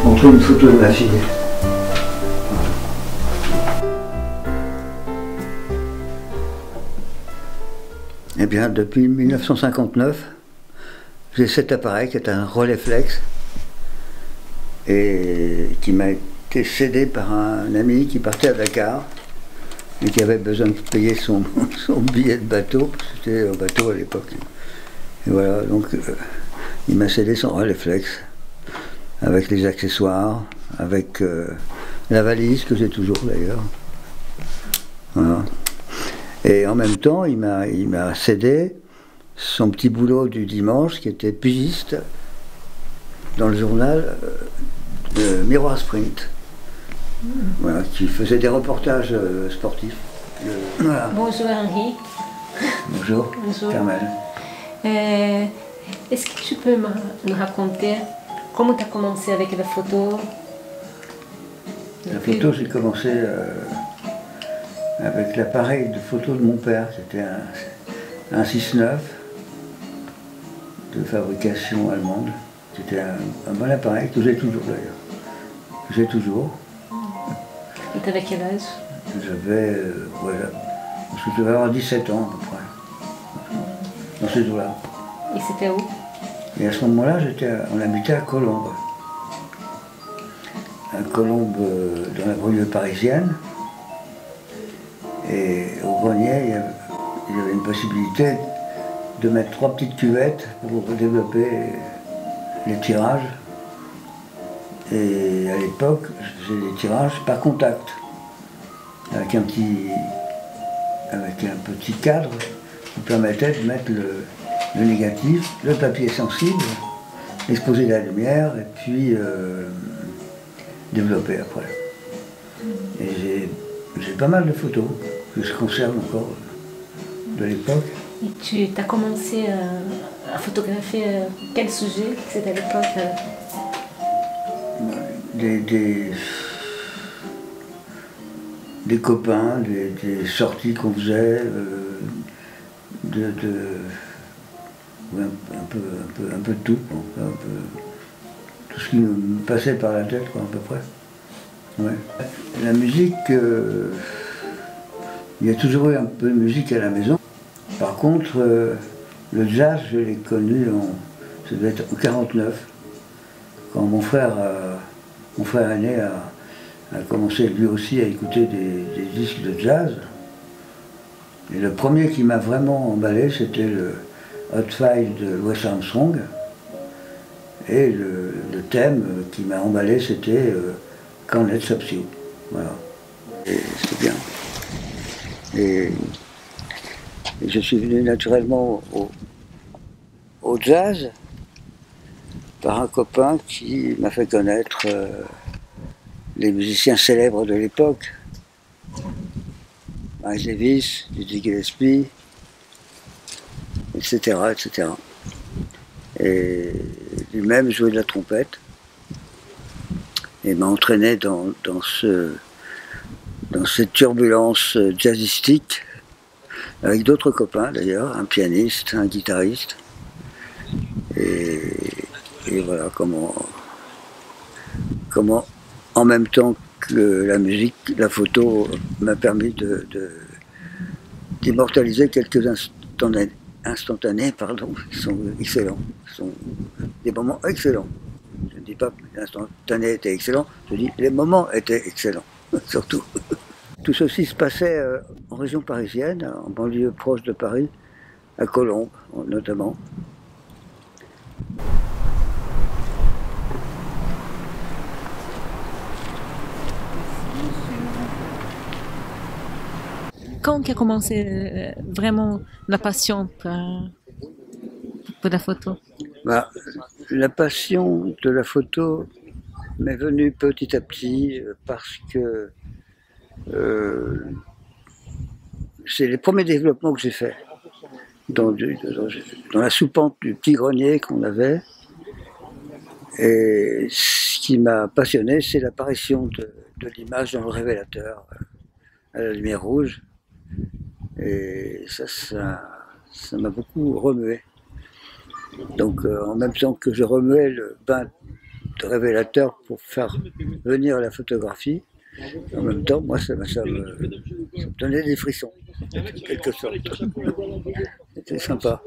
montrer une photo de ma fille. Eh bien, depuis 1959, j'ai cet appareil qui est un Rolleiflex et qui m'a été cédé par un ami qui partait à Dakar et qui avait besoin de payer son billet de bateau, parce que c'était un bateau à l'époque. Et voilà, donc il m'a cédé son Rolleiflex avec les accessoires, avec la valise que j'ai toujours d'ailleurs. Voilà. Et en même temps, il m'a cédé son petit boulot du dimanche, qui était pigiste dans le journal Miroir Sprint. Voilà, qui faisait des reportages sportifs. Voilà. Bonjour Henri. Bonjour, Bonjour. Carmel. Est-ce que tu peux me raconter comment tu as commencé avec la photo? La photo, j'ai commencé avec l'appareil de photo de mon père. C'était un 6.9 de fabrication allemande. C'était un bon appareil que j'ai toujours d'ailleurs. J'ai toujours. Et tu avais quel âge? J'avais, voilà, parce que je devais avoir 17 ans à peu près, dans ces eaux-là. Et c'était où? Et à ce moment-là, on habitait à Colombes. À Colombes, dans la banlieue parisienne. Et au grenier, il y avait une possibilité de mettre 3 petites cuvettes pour développer les tirages. Et à l'époque, je faisais des tirages par contact, avec un petit cadre qui permettait de mettre le négatif, le papier sensible, exposer la lumière et puis développer après. Et j'ai pas mal de photos que je conserve encore de l'époque. Et tu as commencé à photographier quel sujet? C'était à l'époque des copains, des sorties qu'on faisait, ouais, un peu de tout, quoi, tout ce qui me passait par la tête, quoi, à peu près. Ouais. La musique, il y a toujours eu un peu de musique à la maison. Par contre, le jazz, je l'ai connu ça devait être en 49, quand mon frère aîné a commencé lui aussi à écouter des disques de jazz. Et le premier qui m'a vraiment emballé, c'était le Hot File de Louis Armstrong. Et le thème qui m'a emballé, c'était Can't Let Stop You. Voilà. Et c'était bien. Et je suis venu naturellement au jazz par un copain qui m'a fait connaître les musiciens célèbres de l'époque. Miles Davis, Dizzy Gillespie, etc., etc. Et lui-même jouait de la trompette et m'a entraîné dans cette turbulence jazzistique avec d'autres copains d'ailleurs, un pianiste, un guitariste. Et voilà comment en même temps que la musique, la photo m'a permis d'immortaliser quelques instantanés, pardon, qui sont excellents, qui sont des moments excellents. Je ne dis pas que l'instantané était excellent, je dis les moments étaient excellents, surtout. Tout ceci se passait en région parisienne, en banlieue proche de Paris, à Colombes notamment. Quand tu as commencé vraiment la passion pour la photo? Bah, la passion de la photo m'est venue petit à petit parce que c'est les premiers développements que j'ai faits dans la soupente du petit grenier qu'on avait. Et ce qui m'a passionné, c'est l'apparition de l'image dans le révélateur à la lumière rouge. Et ça m'a beaucoup remué. Donc en même temps que je remuais le bain révélateur pour faire venir la photographie. En même temps, moi, ça me donnait des frissons, en quelque sorte. C'était sympa.